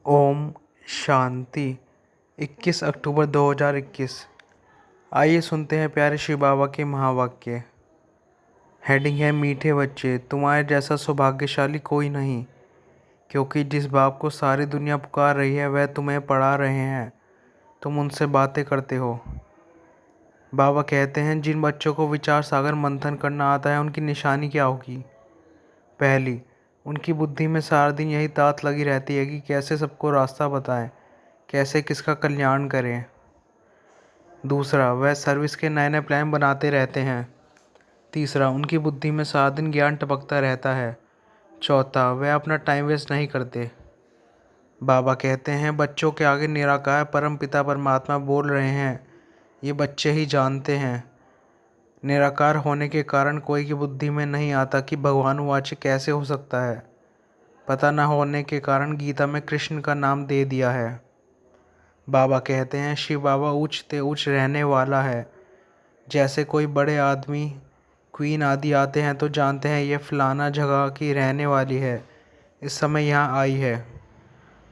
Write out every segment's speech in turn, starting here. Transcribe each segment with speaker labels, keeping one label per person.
Speaker 1: ओम शांति। 21 अक्टूबर 2021। आइए सुनते हैं प्यारे शिव बाबा के महावाक्य। हेडिंग है मीठे बच्चे, तुम्हारे जैसा सौभाग्यशाली कोई नहीं, क्योंकि जिस बाप को सारी दुनिया पुकार रही है वह तुम्हें पढ़ा रहे हैं, तुम उनसे बातें करते हो। बाबा कहते हैं जिन बच्चों को विचार सागर मंथन करना आता है उनकी निशानी क्या होगी। पहली, उनकी बुद्धि में सारा दिन यही तात लगी रहती है कि कैसे सबको रास्ता बताएं, कैसे किसका कल्याण करें। दूसरा, वह सर्विस के नए नए प्लान बनाते रहते हैं। तीसरा, उनकी बुद्धि में सारा दिन ज्ञान टपकता रहता है। चौथा, वह अपना टाइम वेस्ट नहीं करते। बाबा कहते हैं बच्चों के आगे निराकार परम पिता परमात्मा बोल रहे हैं, ये बच्चे ही जानते हैं। निराकार होने के कारण कोई की बुद्धि में नहीं आता कि भगवानुवाच कैसे हो सकता है। पता न होने के कारण गीता में कृष्ण का नाम दे दिया है। बाबा कहते हैं शिव बाबा ऊंचते ऊंच रहने वाला है। जैसे कोई बड़े आदमी क्वीन आदि आते हैं तो जानते हैं ये फलाना जगह की रहने वाली है, इस समय यहाँ आई है।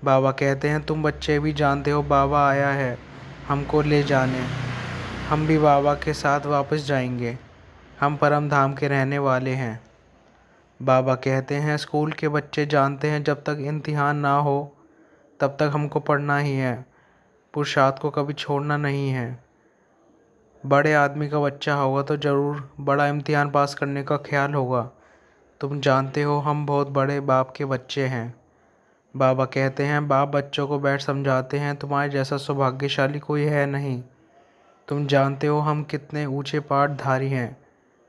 Speaker 1: बाबा कहते हैं तुम बच्चे भी जानते हो बाबा आया है हमको ले जाने, हम भी बाबा के साथ वापस जाएंगे, हम परम धाम के रहने वाले हैं। बाबा कहते हैं स्कूल के बच्चे जानते हैं जब तक इम्तिहान ना हो तब तक हमको पढ़ना ही है, पुरुषार्थ को कभी छोड़ना नहीं है। बड़े आदमी का बच्चा होगा तो ज़रूर बड़ा इम्तिहान पास करने का ख्याल होगा। तुम जानते हो हम बहुत बड़े बाप के बच्चे हैं। बाबा कहते हैं बाप बच्चों को बैठ समझाते हैं तुम्हारे जैसा सौभाग्यशाली कोई है नहीं। तुम जानते हो हम कितने ऊंचे पाठधारी हैं,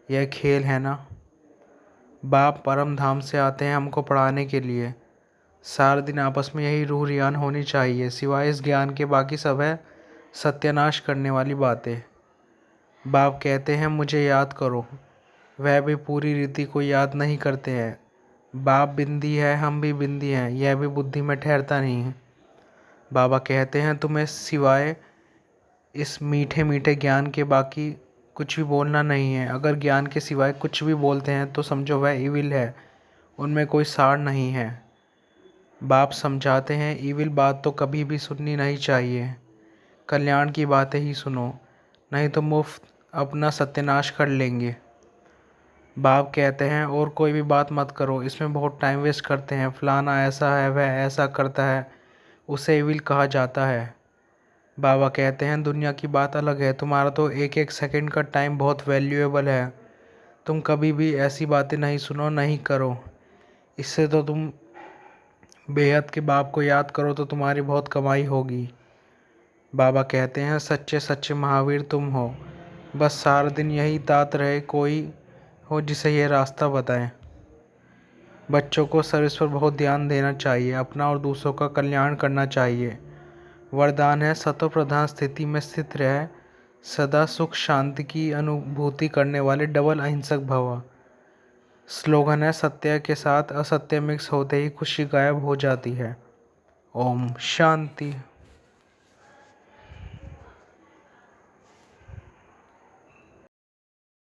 Speaker 1: यह खेल है ना। बाप परम धाम से आते हैं हमको पढ़ाने के लिए। सारा दिन आपस में यही रूह रियान होनी चाहिए, सिवाय इस ज्ञान के बाकी सब है सत्यानाश करने वाली बातें। बाप कहते हैं मुझे याद करो, वह भी पूरी रीति को याद नहीं करते हैं। बाप बिंदी है, हम भी बिंदी हैं, यह भी बुद्धि में ठहरता नहीं है। बाबा कहते हैं तुम्हें सिवाय इस मीठे मीठे ज्ञान के बाकी कुछ भी बोलना नहीं है। अगर ज्ञान के सिवाय कुछ भी बोलते हैं तो समझो वह इविल है, उनमें कोई सार नहीं है। बाप समझाते हैं ईविल बात तो कभी भी सुननी नहीं चाहिए, कल्याण की बातें ही सुनो, नहीं तो मुफ्त अपना सत्यानाश कर लेंगे। बाप कहते हैं और कोई भी बात मत करो, इसमें बहुत टाइम वेस्ट करते हैं, फलाना ऐसा है वह ऐसा करता है, उसे ईविल कहा जाता है। बाबा कहते हैं दुनिया की बात अलग है, तुम्हारा तो एक एक सेकंड का टाइम बहुत वैल्यूएबल है। तुम कभी भी ऐसी बातें नहीं सुनो, नहीं करो। इससे तो तुम बेहद के बाप को याद करो तो तुम्हारी बहुत कमाई होगी। बाबा कहते हैं सच्चे सच्चे महावीर तुम हो, बस सारा दिन यही तात रहे कोई हो जिसे यह रास्ता बताएं। बच्चों को सर्विस पर बहुत ध्यान देना चाहिए, अपना और दूसरों का कल्याण करना चाहिए। वरदान है सतो प्रधान स्थिति में स्थित रहे, सदा सुख शांति की अनुभूति करने वाले डबल अहिंसक भव। स्लोगन है सत्य के साथ असत्य मिक्स होते ही खुशी गायब हो जाती है। ओम शांति।